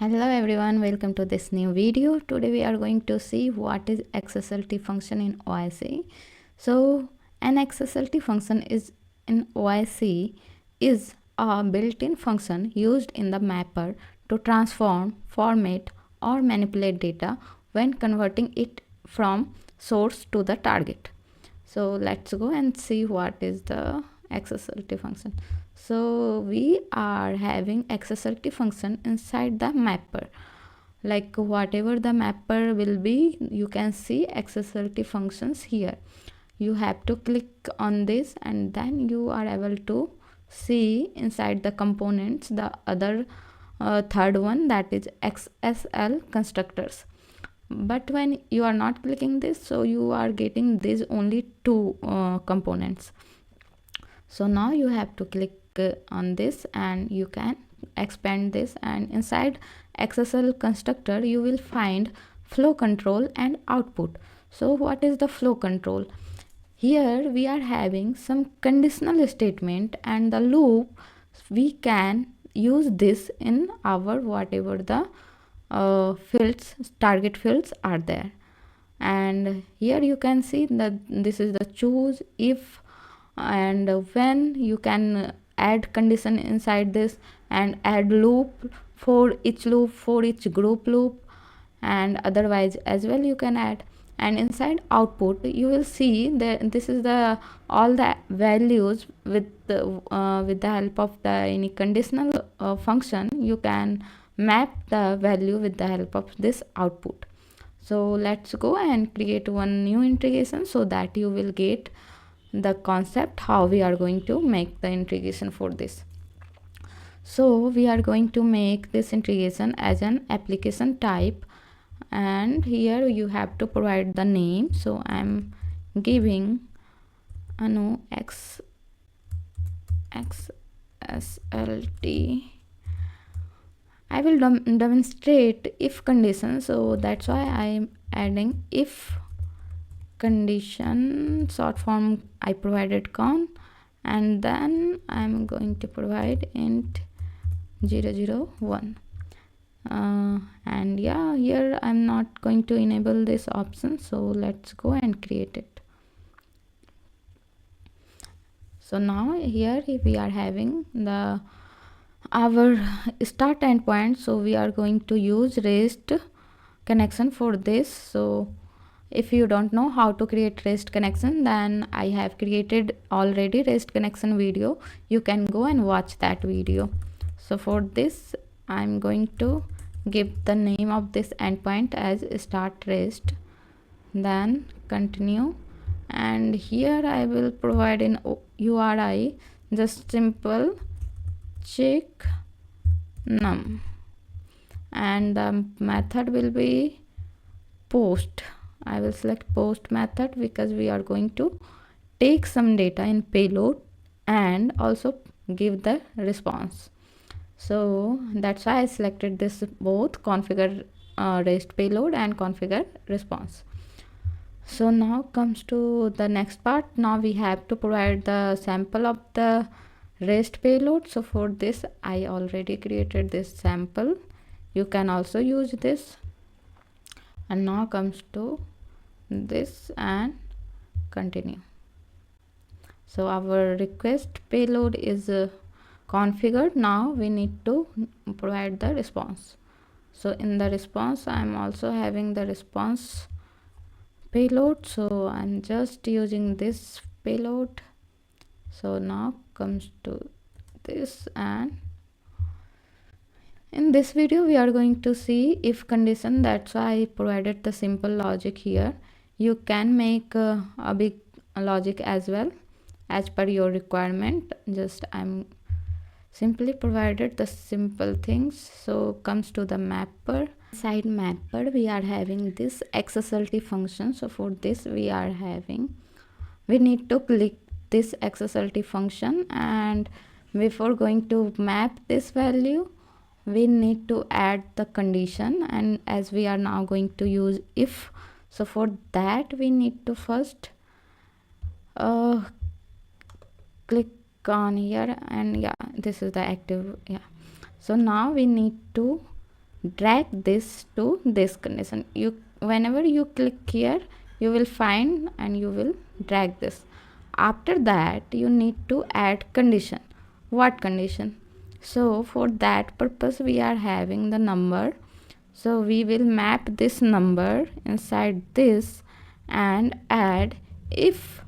Hello everyone, welcome to this new video. Today we are going to see what is XSLT function in OIC. So an XSLT function is in OIC is a built-in function used in the mapper to transform, format or manipulate data when converting it from source to the target. So let's go and see what is the XSLT function. So we are having XSLT function inside the mapper. Like whatever the mapper will be, you can see XSLT functions here. You have to click on this and then you are able to see inside the components the other third one, that is XSL constructors. But when you are not clicking this, so you are getting these only two components. So now you have to click on this and you can expand this, and inside XSL constructor you will find flow control and output. So what is the flow control? Here we are having some conditional statement and the loop. We can use this in our whatever the fields, target fields are there. And here you can see that this is the choose, if, and when. You can add condition inside this and add loop for each group loop, and otherwise as well you can add. And inside output you will see that this is the all the values with the help of the any conditional function. You can map the value with the help of this output. So let's go and create one new integration so that you will get the concept how we are going to make the integration for this. So we are going to make this integration as an application type, and here you have to provide the name. So I'm giving XSLT. I will demonstrate if condition, so that's why I'm adding if condition. Short form I provided con, and then I'm going to provide int 001. And yeah, here I'm not going to enable this option, so let's go and create it. So now here we are having our start endpoint, so we are going to use REST connection for this. So if you don't know how to create REST connection, then I have created already REST connection video. You can go and watch that video. So for this I'm going to give the name of this endpoint as start REST, then continue, and here I will provide in URI just simple check num, and the method will be post. I will select post method because we are going to take some data in payload and also give the response. So that's why I selected this both configure REST payload and configure response. So now comes to the next part. Now we have to provide the sample of the REST payload. So for this I already created this sample. You can also use this. And now comes to this and continue. So our request payload is configured. Now we need to provide the response. So in the response I'm also having the response payload, so I'm just using this payload. So now comes to this, and in this video we are going to see if condition. That's why I provided the simple logic here. You can make a big logic as well as per your requirement. Just I'm simply provided the simple things. So comes to the mapper. Inside mapper we are having this XSLT function. So for this we need to click this XSLT function, and before going to map this value we need to add the condition. And as we are now going to use if, so for that we need to first click on here, and yeah, this is the active. Yeah, so now we need to drag this to this condition. Whenever you click here, you will find and you will drag this. After that you need to add condition. What condition? So for that purpose we are having the number, so we will map this number inside this and add if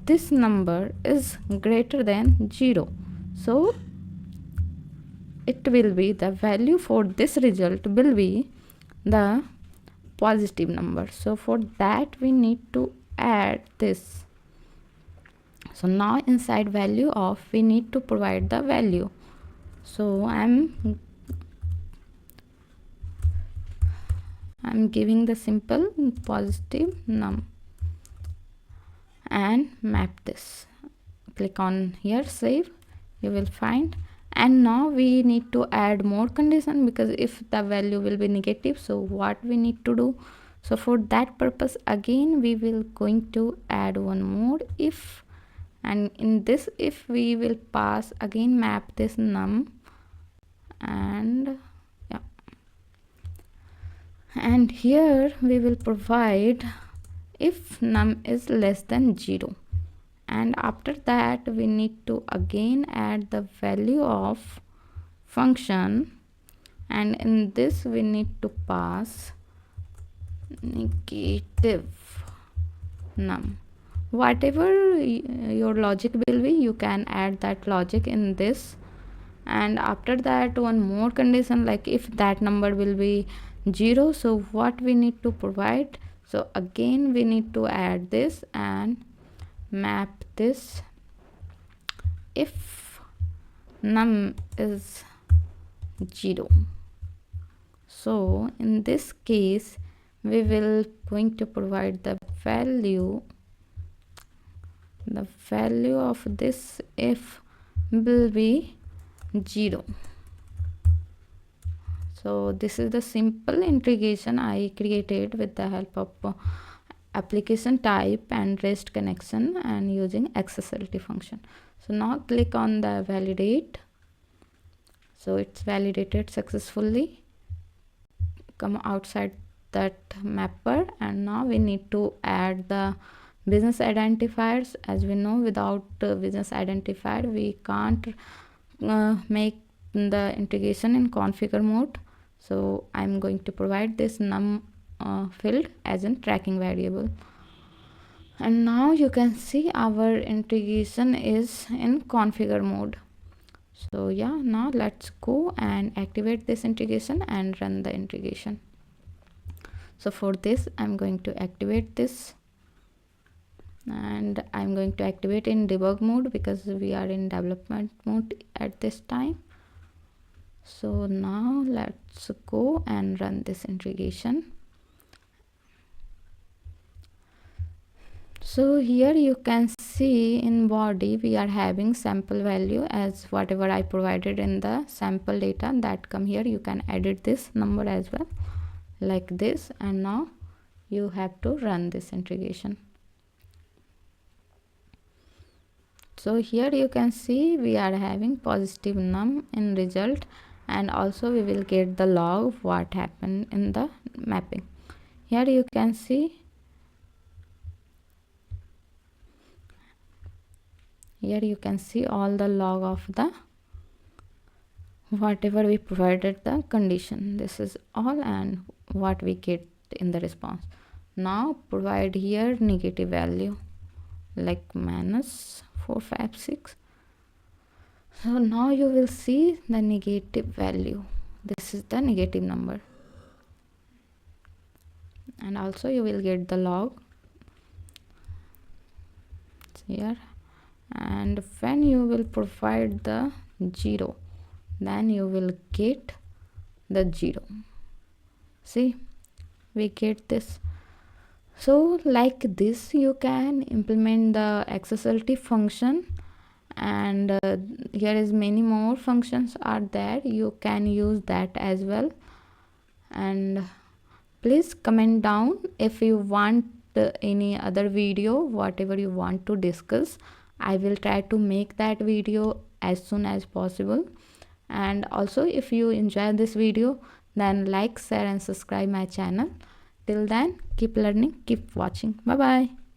this number is greater than 0. So it will be the value for this result will be the positive number. So for that we need to add this. So now inside value of we need to provide the value. So I'm giving the simple positive num and map this. Click on here, save, you will find. And now we need to add more condition, because if the value will be negative, so what we need to do? So for that purpose again we will going to add one more if, and in this if we will pass again map this num, and yeah, and here we will provide if num is less than 0. And after that we need to again add the value of function, and in this we need to pass negative num. Whatever your logic will be, you can add that logic in this. And after that one more condition, like if that number will be 0, so what we need to provide? So again we need to add this and map this if num is 0. So in this case we will going to provide the value of this if will be 0. So this is the simple integration I created with the help of application type and REST connection and using XSLT function. So now click on the validate. So it's validated successfully. Come outside that mapper, and now we need to add the business identifiers. As we know, without business identifier we can't make the integration in configure mode. So I'm going to provide this num field as in tracking variable, and now you can see our integration is in configure mode. So yeah, now let's go and activate this integration and run the integration. So for this I'm going to activate this, and I'm going to activate in debug mode because we are in development mode at this time. So now let's go and run this integration. So here you can see in body we are having sample value as whatever I provided in the sample data that come here. You can edit this number as well like this, and now you have to run this integration. So here you can see we are having positive num in result, and also we will get the log of what happened in the mapping. Here you can see all the log of the whatever we provided the condition. This is all and what we get in the response. Now provide here negative value like -456. So now you will see the negative value. This is the negative number, and also you will get the log here. And when you will provide the 0, then you will get the 0. See, we get this. So like this you can implement the XSLT function, and here is many more functions are there, you can use that as well. And please comment down if you want any other video, whatever you want to discuss. I will try to make that video as soon as possible. And also, if you enjoy this video, then like, share and subscribe my channel. Till then, keep learning, keep watching. Bye bye.